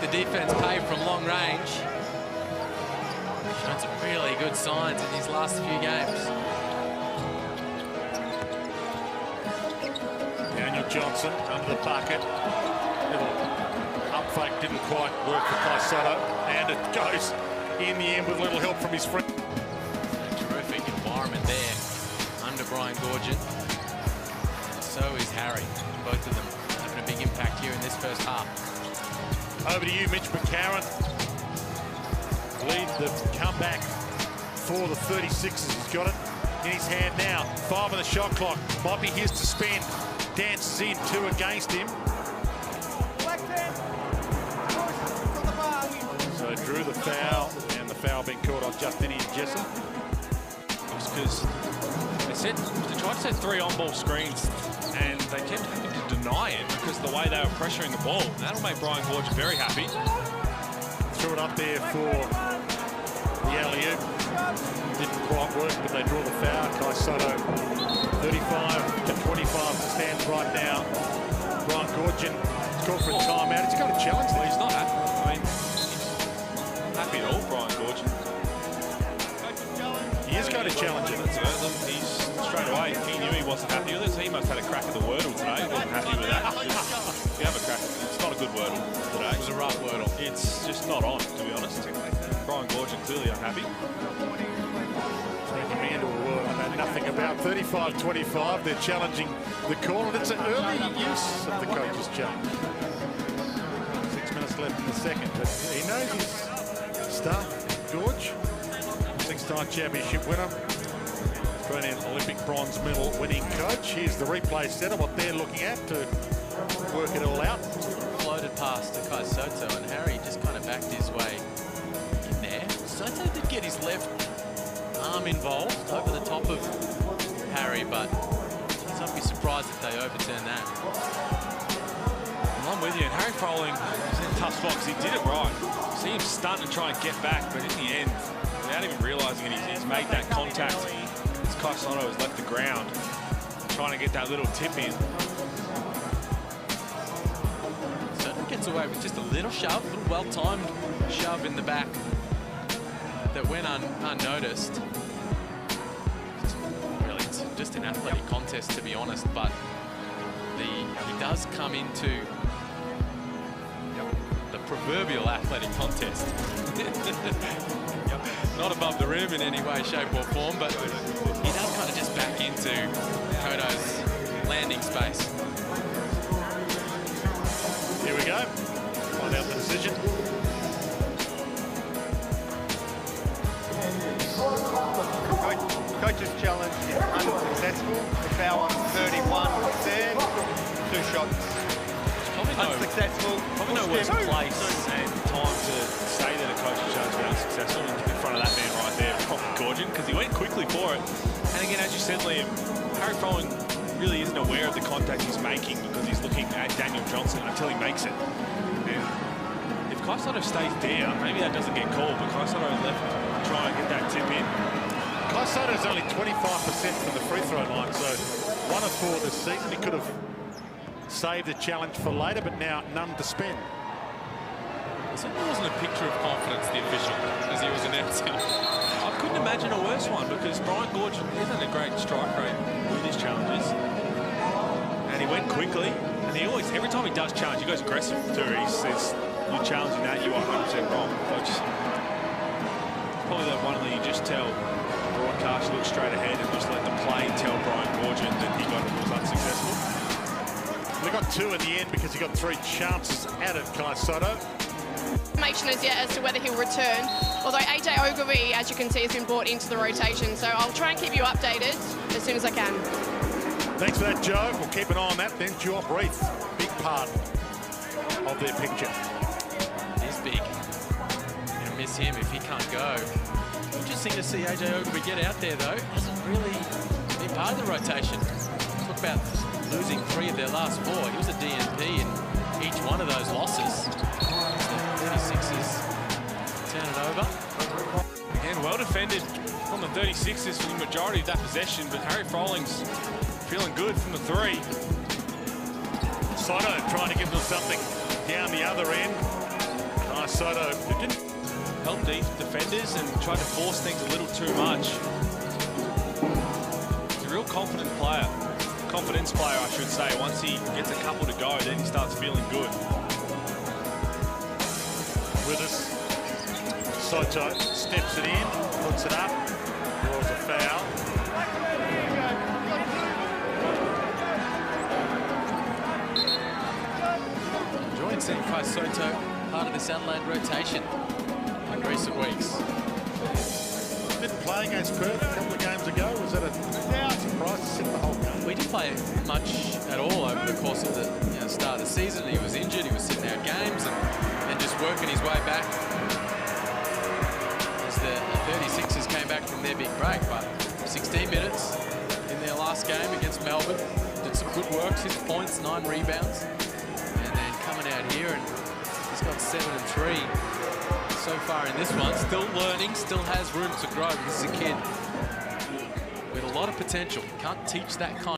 the defense pay from long range. Shown some really good signs in his last few games. Daniel Johnson under the bucket. Little up fake didn't quite work for Sotto, and it goes in the end with a little help from his friend. Terrific environment there under Brian Goorjian. So is Harry. Both of them having a big impact here in this first half. Over to you, Mitch McCarron. Lead the comeback for the 36ers. He's got it in his hand now. 5 on the shot clock. Might be his to spend. Dances in, 2 against him. So drew the foul, and the foul being called on Justinian Jessup. Because they tried to set 3 on-ball screens, and they kept having to deny it because of the way they were pressuring the ball. That'll make Brian Goorjian very happy. Threw it up there for the alley-oop. Didn't quite work, but they draw the foul. Sotto, 35-25 stands right now. Brian Goorjian has called for a timeout. He's got a challenge. Well, he's not happy. I mean, he's happy at all, Brian Goorjian. He is going to challenge it. He's straight away. He knew he wasn't happy with it, so he must have had a crack at the Wordle today. He wasn't happy with that. If you have a crack, it's not a good Wordle today. It was a rough Wordle. It's just not on, to be honest. Brian Goorjian clearly unhappy. Nothing about 35-25. They're challenging the call, and it's an early use of the coach's challenge. 6 minutes left in the second, but he knows his stuff. George, 6-time championship winner, Australian Olympic bronze medal winning coach. Here's the replay setup, what they're looking at to work it all out. Floated past to Sotto, and Harry just kind of backed his way in there. Sotto did get his left arm involved over the top of Harry, but I'd be surprised if they overturn that. Well, I'm with you, and Harry Froling is in a tough spot because he did it right. See him stunt and try and get back, but in the end, without even realising it, he's made that contact. Sotto has left the ground, trying to get that little tip in. Sotto gets away with just a little shove, a little well-timed shove in the back that went unnoticed. Really, it's just an athletic contest, to be honest, but he does come into the proverbial athletic contest. Not above the rim in any way, shape or form, but he does kind of just back into Koto's landing space. Here we go. Find out the decision. Coach's challenge is unsuccessful. The foul on 31 there. 2 shots. Unsuccessful. Probably no worse place and time to say that a coach's challenge is unsuccessful in front of that man right there, Goorjian, because he went quickly for it. And again, as you said, Liam, Harry Froling really isn't aware of the contact he's making because he's looking at Daniel Johnson until he makes it. And if Sotto stays down, maybe that doesn't get called, but Sotto left to try and get that tip in. Sotto is only 25% from the free throw line, so 1 of 4 this season. He could have saved the challenge for later, but now none to spend. It certainly wasn't a picture of confidence, the official, as he was announcing. I couldn't imagine a worse one because Brian Goorjian isn't a great strike rate with his challenges. And he went quickly, and he always, every time he does challenge, he goes aggressive too. He says, you're challenging that, you are 100% wrong. Coach. Probably the one that you just tell broadcast, look straight ahead and just let the play tell Brian Goorjian that he was unsuccessful. They got 2 in the end because he got 3 chances at it, Sotto. Information as yet as to whether he'll return, although AJ Ogilvy, as you can see, has been brought into the rotation, so I'll try and keep you updated as soon as I can. Thanks for that, Joe. We'll keep an eye on that. Then Job Reith, big part of their picture. He's big. You're going to miss him if he can't go. Interesting to see AJ Ogilvy get out there, though. Hasn't really been part of the rotation. Talk about losing 3 of their last 4. He was a DNP in each one of those losses. The 36ers turn it over. Again, well defended from the 36ers for the majority of that possession, but Harry Froling's feeling good from the 3. Sotto trying to give them something down the other end. nice Sotto. It didn't help these defenders and tried to force things a little too much. He's a real confidence player, I should say. Once he gets a couple to go, then he starts feeling good. with us. Sotto steps it in, puts it up, draws a foul. Enjoying seeing Sotto part of this Adelaide rotation in recent weeks. Didn't play against Perth a couple of games ago. Was that a surprise to sit the whole game? We didn't play much at all over the course of the start of the season. He was injured, he was sitting out games and just working his way back as the 36ers came back from their big break. But 16 minutes in their last game against Melbourne. Did some good work, 6 points, 9 rebounds. And then coming out here and he's got 7 and 3 so far in this one. Still learning, still has room to grow. This is a kid with a lot of potential. Can't teach that kind